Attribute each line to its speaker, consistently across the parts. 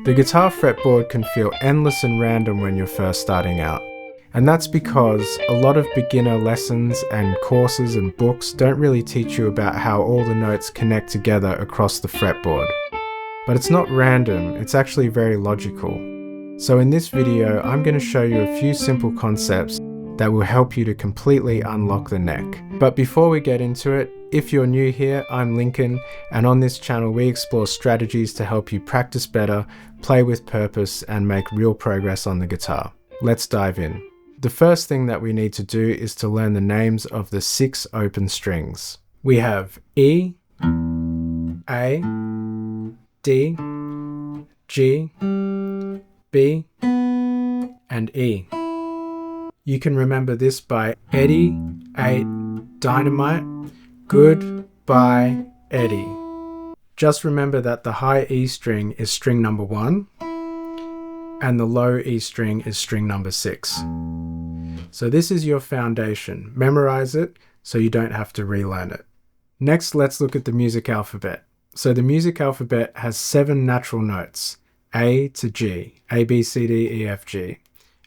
Speaker 1: The guitar fretboard can feel endless and random when you're first starting out. And that's because a lot of beginner lessons and courses and books don't really teach you about how all the notes connect together across the fretboard. But it's not random, it's actually very logical. So in this video, I'm going to show you a few simple concepts that will help you to completely unlock the neck. But before we get into it, if you're new here, I'm Lincoln, and on this channel we explore strategies to help you practice better, play with purpose, and make real progress on the guitar. Let's dive in. The first thing that we need to do is to learn the names of the 6 open strings. We have E, A, D, G, B, and E. You can remember this by Eddie, 8, Dynamite, Goodbye, Eddie. Just remember that the high E string is string number 1 and the low E string is string number 6. So this is your foundation. Memorize it so you don't have to relearn it. Next, let's look at the music alphabet. So the music alphabet has 7 natural notes, A to G, A, B, C, D, E, F, G.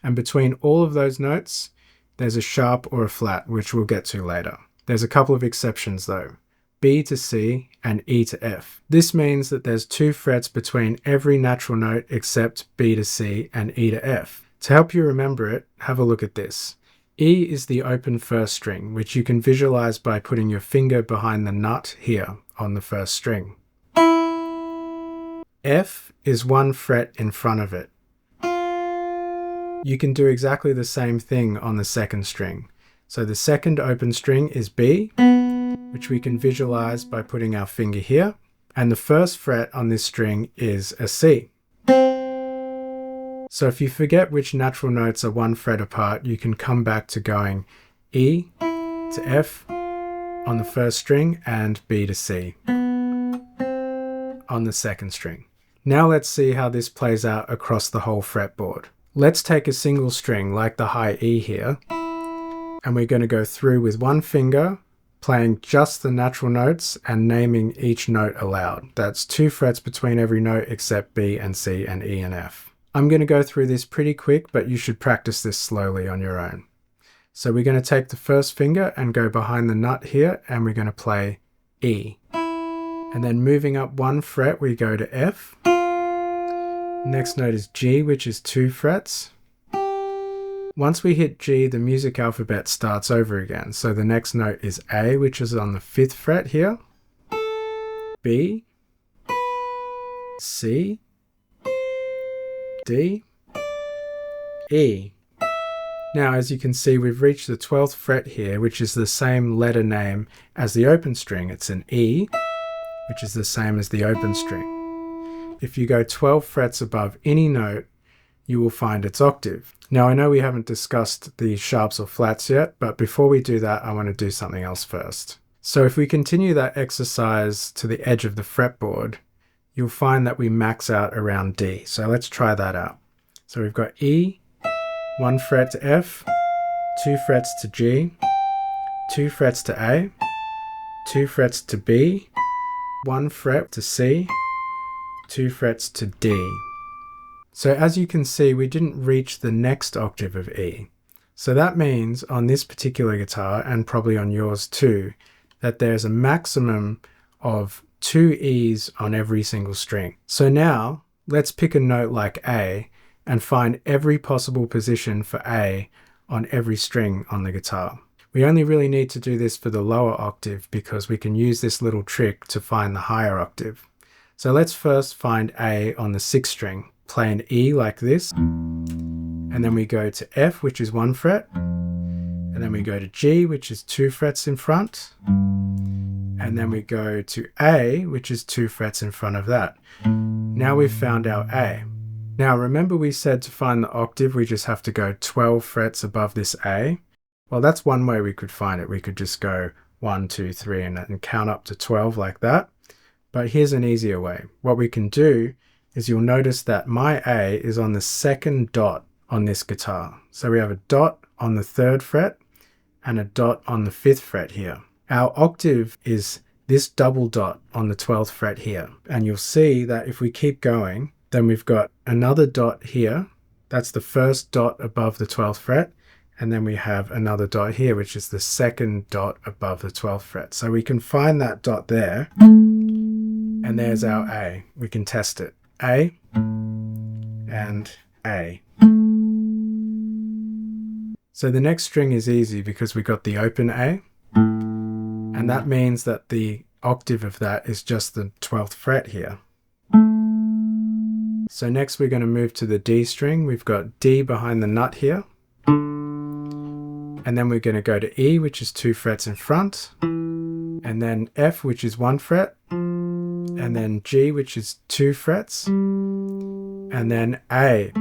Speaker 1: And between all of those notes, there's a sharp or a flat, which we'll get to later. There's a couple of exceptions though, B to C and E to F. This means that there's 2 frets between every natural note except B to C and E to F. To help you remember it, have a look at this. E is the open first string, which you can visualize by putting your finger behind the nut here on the first string. F is 1 fret in front of it. You can do exactly the same thing on the second string. So the second open string is B, which we can visualize by putting our finger here. And the first fret on this string is a C. So if you forget which natural notes are 1 fret apart, you can come back to going E to F on the first string and B to C on the second string. Now let's see how this plays out across the whole fretboard. Let's take a single string like the high E here, and we're going to go through with 1 finger, playing just the natural notes and naming each note aloud. That's 2 frets between every note except B and C and E and F. I'm going to go through this pretty quick, but you should practice this slowly on your own. So we're going to take the first finger and go behind the nut here, and we're going to play E. And then moving up 1 fret, we go to F. Next note is G, which is 2 frets. Once we hit G, the music alphabet starts over again. So the next note is A, which is on the 5th fret here. B, C, D, E. Now, as you can see, we've reached the 12th fret here, which is the same letter name as the open string. It's an E, which is the same as the open string. If you go 12 frets above any note, you will find its octave. Now, I know we haven't discussed the sharps or flats yet, but before we do that, I want to do something else first. So if we continue that exercise to the edge of the fretboard, you'll find that we max out around D. So let's try that out. So we've got E, 1 fret to F, 2 frets to G, 2 frets to A, 2 frets to B, 1 fret to C, 2 frets to D. So as you can see, we didn't reach the next octave of E. So that means on this particular guitar, and probably on yours too, that there's a maximum of 2 E's on every single string. So now let's pick a note like A and find every possible position for A on every string on the guitar. We only really need to do this for the lower octave because we can use this little trick to find the higher octave. So let's first find A on the 6th string, play an E like this, and then we go to F, which is 1 fret, and then we go to G, which is 2 frets in front, and then we go to A, which is 2 frets in front of that. Now we've found our A. Now remember we said to find the octave, we just have to go 12 frets above this A. Well, that's one way we could find it. We could just go 1, 2, 3, and count up to 12 like that. But here's an easier way. What we can do is you'll notice that my A is on the 2nd dot on this guitar. So we have a dot on the 3rd fret and a dot on the 5th fret here. Our octave is this double dot on the 12th fret here. And you'll see that if we keep going, Then we've got another dot here. That's the first dot above the 12th fret. And then we have another dot here, which is the second dot above the 12th fret. So we can find that dot there. And there's our A. We can test it. A and A. So the next string is easy because we got the open A. And that means that the octave of that is just the 12th fret here. So next we're going to move to the D string. We've got D behind the nut here. And then we're going to go to E, which is 2 frets in front. And then F, which is 1 fret. And then G, which is 2 frets. And then A.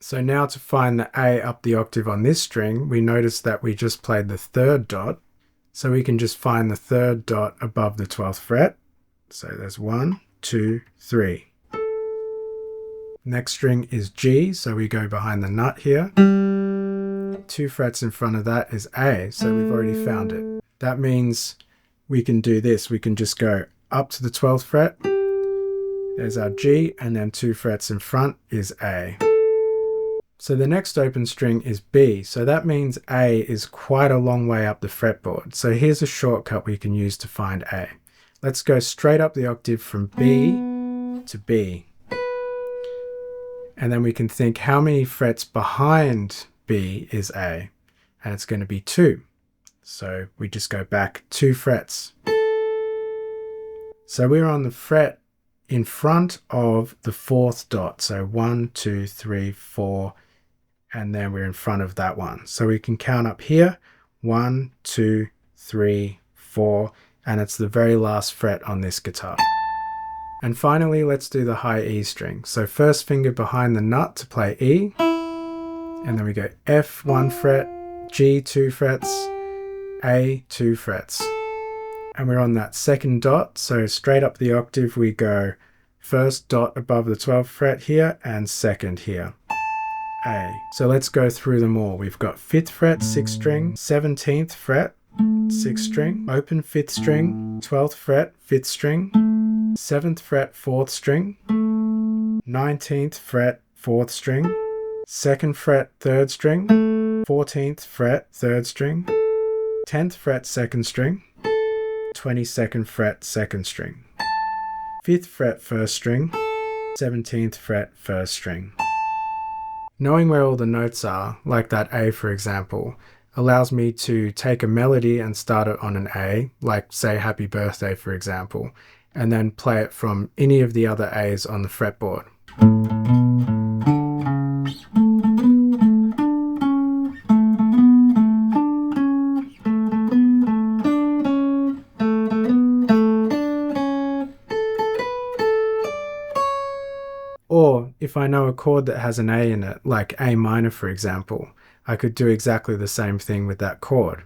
Speaker 1: So now to find the A up the octave on this string, we notice that we just played the 3rd dot. So we can just find the 3rd dot above the 12th fret. So there's 1, 2, 3. Next string is G, so we go behind the nut here. 2 frets in front of that is A, so we've already found it. That means we can do this. We can just go up to the 12th fret. There's our G, and then 2 frets in front is A. So the next open string is B, so that means A is quite a long way up the fretboard. So here's a shortcut we can use to find A. Let's go straight up the octave from B to B. And then we can think how many frets behind B is A, and it's going to be 2. So we just go back 2 frets. So we're on the fret in front of the 4th dot. So 1, 2, 3, 4, and then we're in front of that one. So we can count up here, 1, 2, 3, 4, and it's the very last fret on this guitar. And finally, let's do the high E string. So first finger behind the nut to play E, and then we go F 1 fret, G 2 frets, A 2 frets. And we're on that 2nd dot, so straight up the octave we go 1st dot above the 12th fret here and 2nd here, A. So let's go through them all. We've got 5th fret, 6th string, 17th fret, 6th string, open 5th string, 12th fret, 5th string, 7th fret, 4th string, 19th fret, 4th string, 2nd fret, 3rd string, 14th fret, 3rd string, 10th fret, 2nd string, 22nd fret, 2nd string, 5th fret, 1st string, 17th fret, 1st string. Knowing where all the notes are, like that A for example, allows me to take a melody and start it on an A, like say Happy Birthday for example, and then play it from any of the other A's on the fretboard. Or if I know a chord that has an A in it, like A minor for example, I could do exactly the same thing with that chord.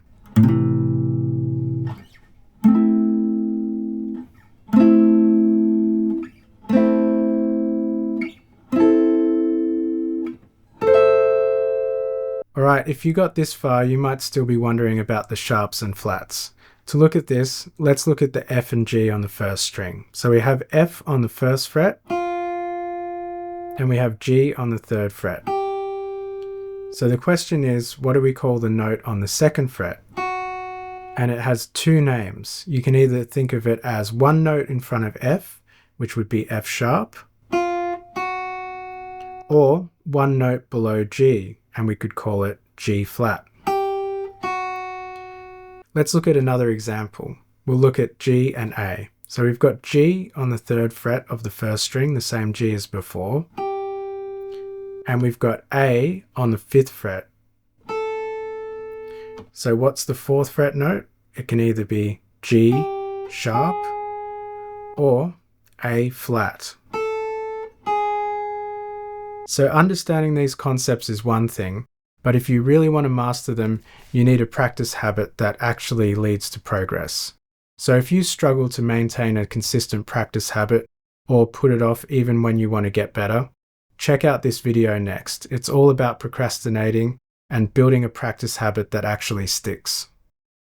Speaker 1: Alright, if you got this far, you might still be wondering about the sharps and flats. To look at this, let's look at the F and G on the 1st string. So we have F on the 1st fret, and we have G on the 3rd fret. So the question is, what do we call the note on the 2nd fret? And it has 2 names. You can either think of it as one note in front of F, which would be F sharp, or one note below G, and we could call it G flat. Let's look at another example. We'll look at G and A. So we've got G on the 3rd fret of the 1st string, the same G as before. And we've got A on the 5th fret. So what's the 4th fret note? It can either be G sharp or A flat. So understanding these concepts is one thing, but if you really want to master them, you need a practice habit that actually leads to progress. So if you struggle to maintain a consistent practice habit or put it off even when you want to get better, check out this video next. It's all about procrastinating and building a practice habit that actually sticks.